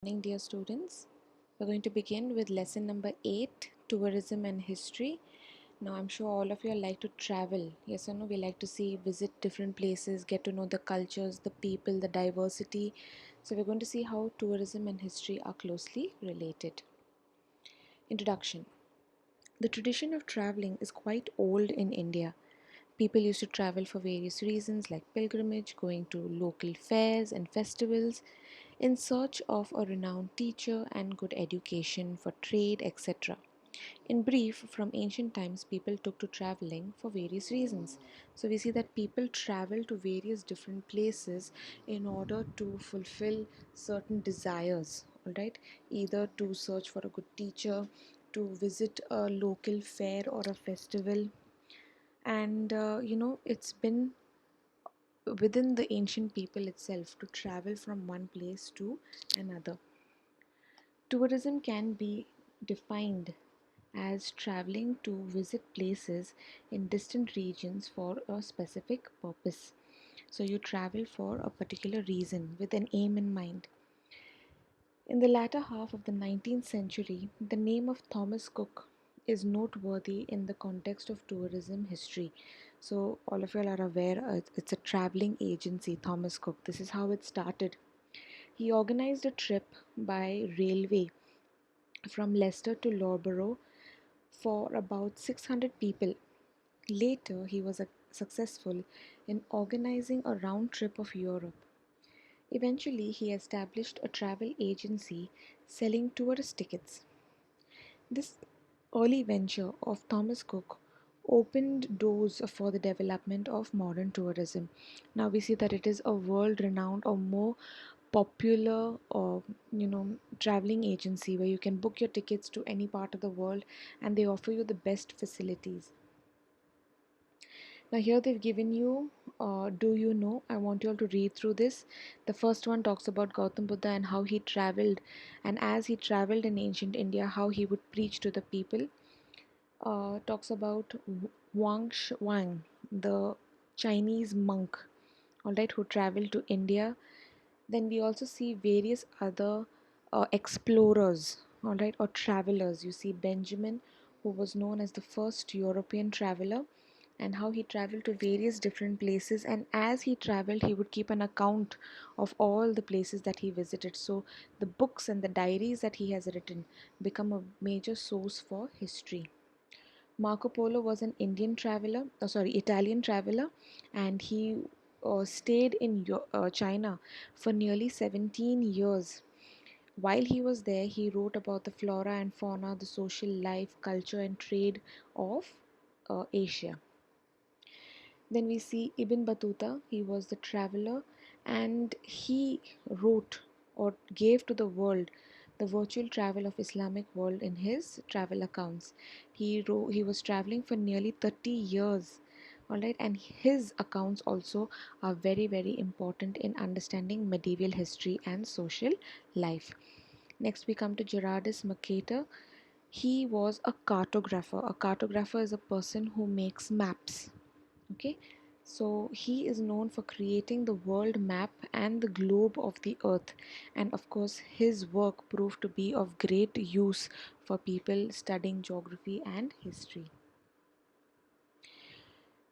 Morning, dear students. We're going to begin with lesson number 8, Tourism and History. Now, I'm sure all of you like to travel. Yes or no? We like to see, visit different places, get to know the cultures, the people, the diversity. So, we're going to see how tourism and history are closely related. Introduction. The tradition of traveling is quite old in India. People used to travel for various reasons like pilgrimage, going to local fairs and festivals, in search of a renowned teacher and good education for trade, etc. In brief, from ancient times, people took to traveling for various reasons. So we see that people travel to various different places in order to fulfill certain desires, all right? Either to search for a good teacher, to visit a local fair or a festival. And it's been within the ancient people itself to travel from one place to another. Tourism can be defined as traveling to visit places in distant regions for a specific purpose. So you travel for a particular reason with an aim in mind. In the latter half of the 19th century, the name of Thomas Cook is noteworthy in the context of tourism history. So, all of you are aware it's a traveling agency, Thomas Cook. This is how it started. He organized a trip by railway from Leicester to Loughborough for about 600 people. Later, he was successful in organizing a round trip of Europe. Eventually, he established a travel agency selling tourist tickets. This early venture of Thomas Cook opened doors for the development of modern tourism. Now we see that it is a world renowned or more popular traveling agency where you can book your tickets to any part of the world and they offer you the best facilities. Now here they've given you do you know? I want you all to read through this. The first one talks about Gautam Buddha and how he traveled, and as he traveled in ancient India, how he would preach to the people. Talks about Wang Shuang, the Chinese monk, all right, who traveled to India. Then we also see various other explorers, all right, or travelers. You see Benjamin, who was known as the first European traveler, and how he traveled to various different places. And as he traveled, he would keep an account of all the places that he visited. So the books and the diaries that he has written become a major source for history. Marco Polo was an Italian traveler, and he stayed in China for nearly 17 years. While he was there, he wrote about the flora and fauna, the social life, culture, and trade of Asia. Then we see Ibn Battuta, he was the traveler, and he wrote or gave to the world the virtual travel of Islamic world in his travel accounts. He was traveling for nearly 30 years. All right, and his accounts also are very, very important in understanding medieval history and social life. Next, we come to Gerardus Mercator. He was a cartographer. A cartographer is a person who makes maps. Okay, so he is known for creating the world map and the globe of the earth, and of course his work proved to be of great use for people studying geography and history.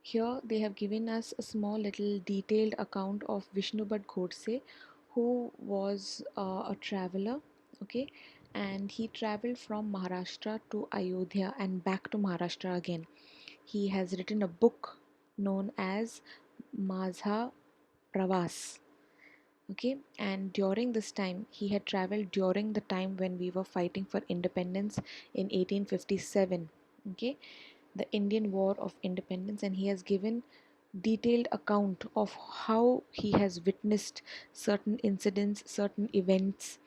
Here they have given us a small little detailed account of Vishnubhat Godse, who was a traveler. Okay, and he traveled from Maharashtra to Ayodhya and back to Maharashtra again. He has written a book known as Mazha Pravas. Okay, and during this time, he had traveled during the time when we were fighting for independence in 1857. Okay, the Indian War of Independence, and he has given detailed account of how he has witnessed certain incidents, certain events.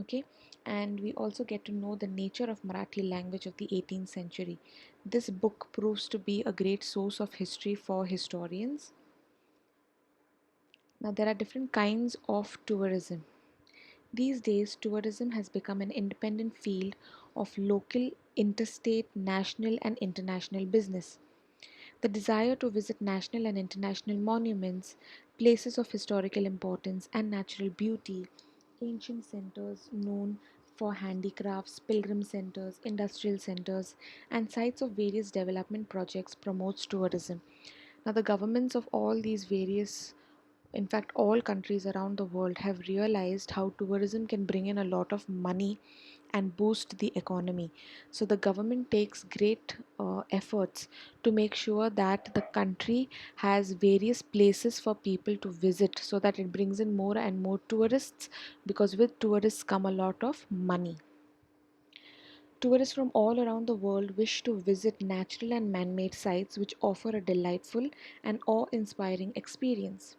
Okay, and we also get to know the nature of Marathi language of the 18th century. This book proves to be a great source of history for historians. Now there are different kinds of tourism. These days, tourism has become an independent field of local, interstate, national, and international business. The desire to visit national and international monuments, places of historical importance, and natural beauty ancient centers known for handicrafts, pilgrim centers, industrial centers, and sites of various development projects promotes tourism. Now, the governments of all these various, in fact, all countries around the world have realized how tourism can bring in a lot of money and boost the economy. So, the government takes great efforts to make sure that the country has various places for people to visit so that it brings in more and more tourists, because with tourists come a lot of money. Tourists from all around the world wish to visit natural and man made sites which offer a delightful and awe inspiring experience.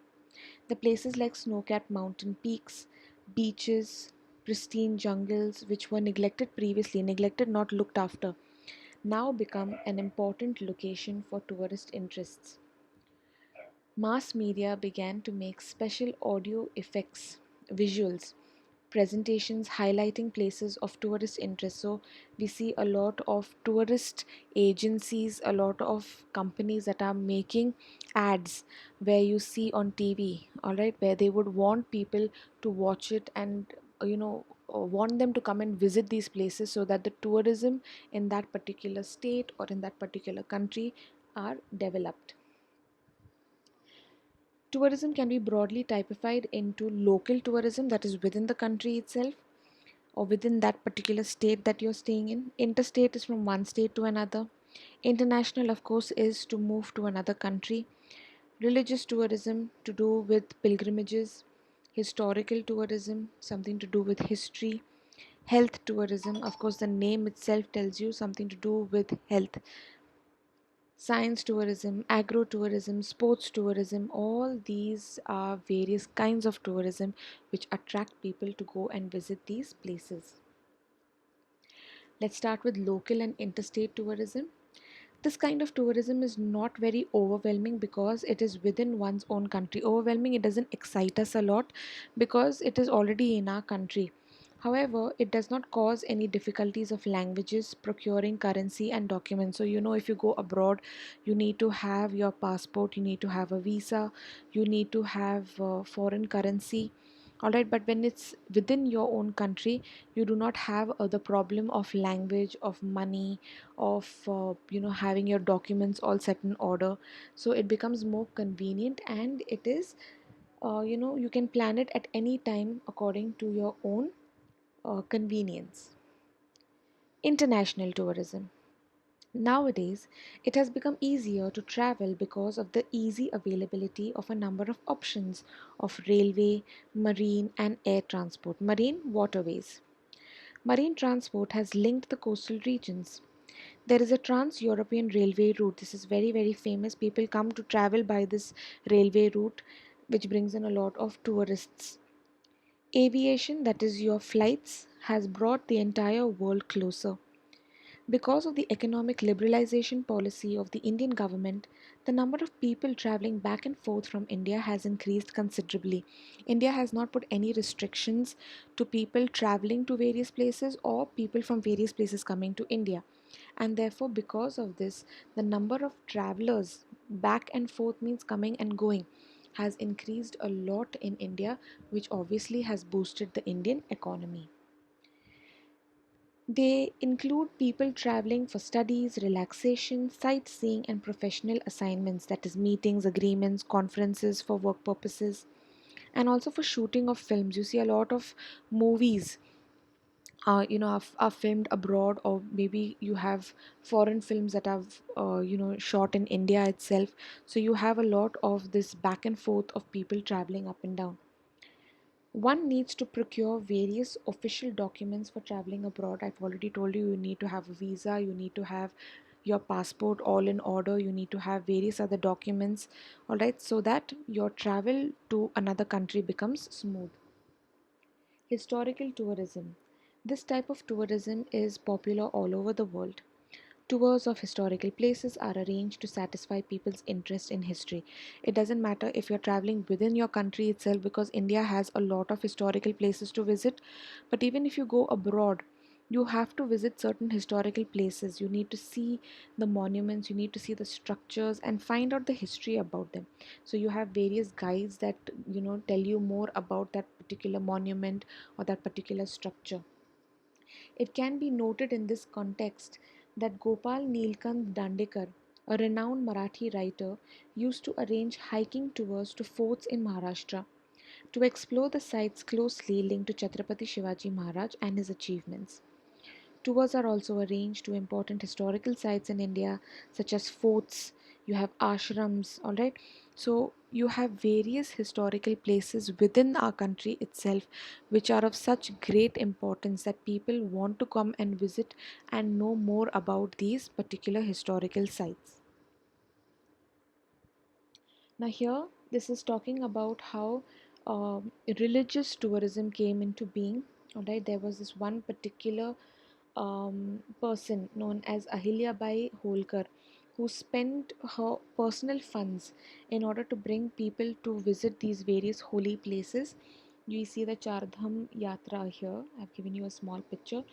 The places like snow capped mountain peaks, beaches, pristine jungles, which were neglected previously, neglected, not looked after, now become an important location for tourist interests. Mass media began to make special audio effects, visuals, presentations highlighting places of tourist interest. So we see a lot of tourist agencies, a lot of companies that are making ads where you see on TV, all right, where they would want people to watch it and want them to come and visit these places so that the tourism in that particular state or in that particular country are developed. Tourism can be broadly typified into local tourism, that is within the country itself or within that particular state that you're staying in. Interstate is from one state to another. International, of course, is to move to another country. Religious tourism, to do with pilgrimages. Historical tourism, something to do with history. Health tourism, of course, the name itself tells you something to do with health. Science tourism, agro tourism, sports tourism, all these are various kinds of tourism which attract people to go and visit these places. Let's start with local and interstate tourism. This kind of tourism is not very overwhelming because it is within one's own country. Overwhelming, it doesn't excite us a lot because it is already in our country. However, it does not cause any difficulties of languages, procuring currency, and documents. So, if you go abroad, you need to have your passport, you need to have a visa, you need to have foreign currency. All right, but when it's within your own country, you do not have the problem of language, of money, of having your documents all set in order. So it becomes more convenient, and it is you can plan it at any time according to your own convenience. International tourism. Nowadays, it has become easier to travel because of the easy availability of a number of options of railway, marine, and air transport. Marine waterways. Marine transport has linked the coastal regions. There is a trans European railway route. This is very, very famous. People come to travel by this railway route, which brings in a lot of tourists. Aviation, that is your flights, has brought the entire world closer. Because of the economic liberalization policy of the Indian government, the number of people traveling back and forth from India has increased considerably. India has not put any restrictions to people traveling to various places or people from various places coming to India. And therefore, because of this, the number of travelers back and forth, means coming and going, has increased a lot in India, which obviously has boosted the Indian economy. They include people traveling for studies, relaxation, sightseeing, and professional assignments, that is, meetings, agreements, conferences for work purposes, and also for shooting of films. You see a lot of movies are filmed abroad, or maybe you have foreign films that have shot in India itself. So you have a lot of this back and forth of people traveling up and down. One needs to procure various official documents for traveling abroad. I've already told you, you need to have a visa, you need to have your passport all in order, you need to have various other documents, all right, so that your travel to another country becomes smooth. Historical tourism. This type of tourism is popular all over the world. Tours of historical places are arranged to satisfy people's interest in history. It doesn't matter if you're traveling within your country itself, because India has a lot of historical places to visit. But even if you go abroad, You have to visit certain historical places. You need to see the monuments, you need to see the structures and find out the history about them. So you have various guides that tell you more about that particular monument or that particular structure. It can be noted in this context that Gopal Nilkant Dandekar, a renowned Marathi writer, used to arrange hiking tours to forts in Maharashtra to explore the sites closely linked to Chhatrapati Shivaji Maharaj and his achievements. Tours are also arranged to important historical sites in India, such as forts, you have ashrams, all right. So, you have various historical places within our country itself which are of such great importance that people want to come and visit and know more about these particular historical sites. Now, here this is talking about how religious tourism came into being. All right, there was this one particular person known as Ahilya Bai Holkar who spent her personal funds in order to bring people to visit these various holy places. You see the Chardham Yatra here. I've given you a small picture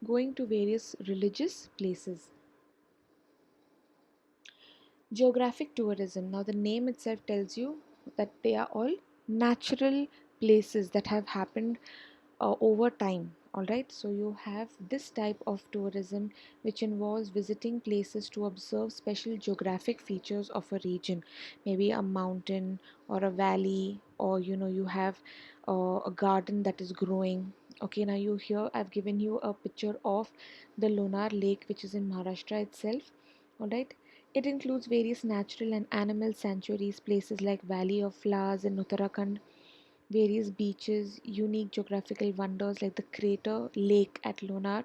going to various religious places. Geographic tourism. Now, the name itself tells you that they are all natural places that have happened over time. All right, so you have this type of tourism which involves visiting places to observe special geographic features of a region, maybe a mountain or a valley, or you have a garden that is growing. Okay, now you here I've given you a picture of the Lonar Lake, which is in Maharashtra itself. All right, it includes various natural and animal sanctuaries, places like Valley of Flowers in Uttarakhand, various beaches, unique geographical wonders like the crater lake at Lonar.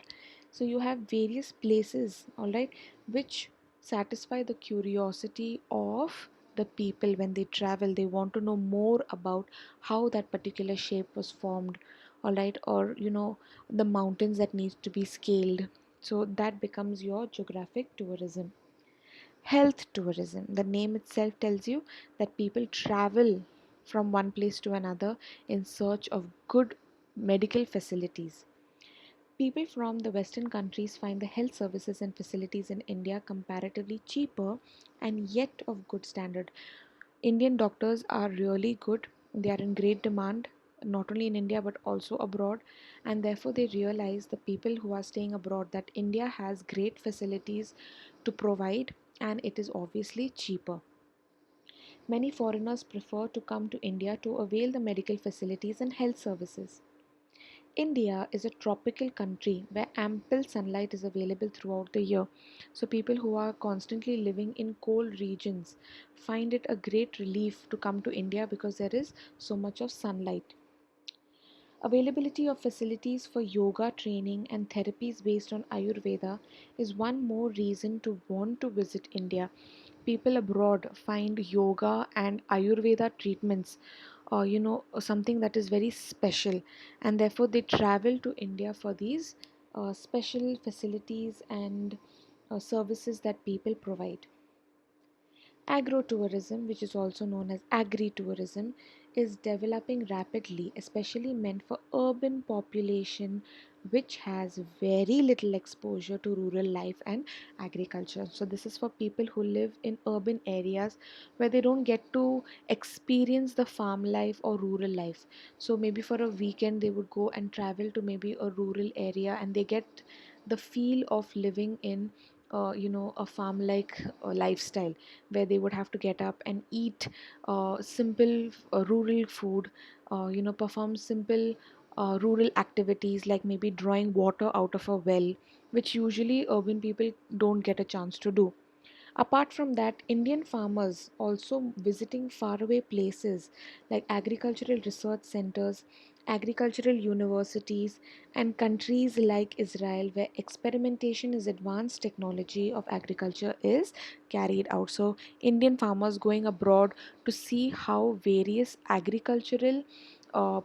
So you have various places, all right, which satisfy the curiosity of the people when they travel. They want to know more about how that particular shape was formed, all right, or the mountains that needs to be scaled. So that becomes your geographic tourism. Health tourism. The name itself tells you that people travel from one place to another in search of good medical facilities. People from the Western countries find the health services and facilities in India comparatively cheaper and yet of good standard. Indian doctors are really good, they are in great demand. Not only in India but also abroad, and therefore they realize, the people who are staying abroad, that India has great facilities to provide and it is obviously cheaper. Many foreigners prefer to come to India to avail the medical facilities and health services. India is a tropical country where ample sunlight is available throughout the year. So, people who are constantly living in cold regions find it a great relief to come to India because there is so much of sunlight. Availability of facilities for yoga training and therapies based on Ayurveda is one more reason to want to visit India. People abroad find yoga and Ayurveda treatments, something that is very special, and therefore they travel to India for these special facilities and services that people provide. Agro tourism, which is also known as agri tourism, is developing rapidly, especially meant for urban population which has very little exposure to rural life and agriculture. So this is for people who live in urban areas where they don't get to experience the farm life or rural life. So maybe for a weekend they would go and travel to maybe a rural area and they get the feel of living in a farm like lifestyle, where they would have to get up and eat simple rural food, perform simple rural activities like maybe drawing water out of a well, which usually urban people don't get a chance to do. Apart from that, Indian farmers also visiting faraway places like agricultural research centers, agricultural universities, and countries like Israel, where experimentation is advanced technology of agriculture is carried out. So, Indian farmers going abroad to see how various agricultural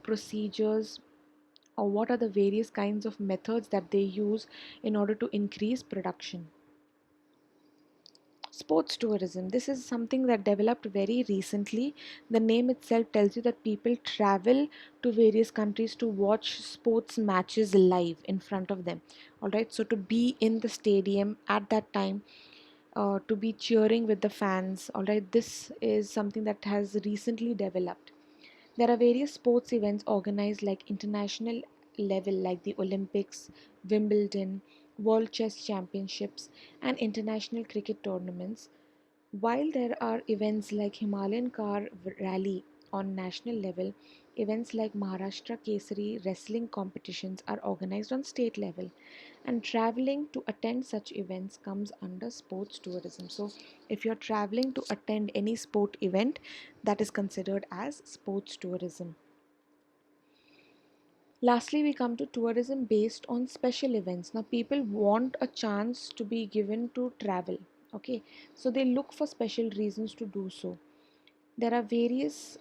procedures, or what are the various kinds of methods that they use in order to increase production. Sports tourism. This is something that developed very recently. The name itself tells you that people travel to various countries to watch sports matches live in front of them. All right, so to be in the stadium at that time, to be cheering with the fans. All right, this is something that has recently developed. There are various sports events organized like international level, like the Olympics, Wimbledon, World Chess Championships, and international cricket tournaments. While there are events like Himalayan Car Rally on national level, events like Maharashtra Kesari wrestling competitions are organized on state level, and traveling to attend such events comes under sports tourism. So, if you're traveling to attend any sport event, that is considered as sports tourism. Lastly, we come to tourism based on special events. Now, people want a chance to be given to travel. Okay, so they look for special reasons to do so. There are various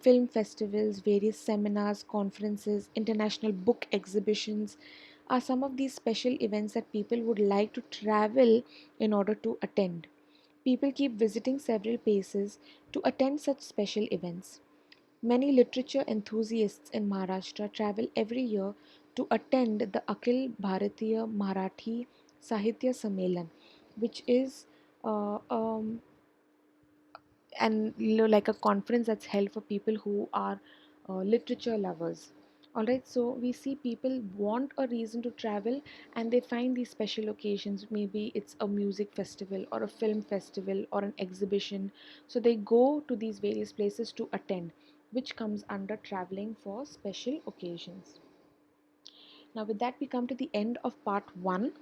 film festivals, various seminars, conferences, international book exhibitions are some of these special events that people would like to travel in order to attend. People keep visiting several places to attend such special events. Many literature enthusiasts in Maharashtra travel every year to attend the Akhil Bharatiya Marathi Sahitya Sammelan, which is uh, um, like a conference that's held for people who are literature lovers. All right, so we see people want a reason to travel and they find these special occasions. Maybe it's a music festival or a film festival or an exhibition, so they go to these various places to attend, which comes under traveling for special occasions. Now with that, we come to the end of part 1.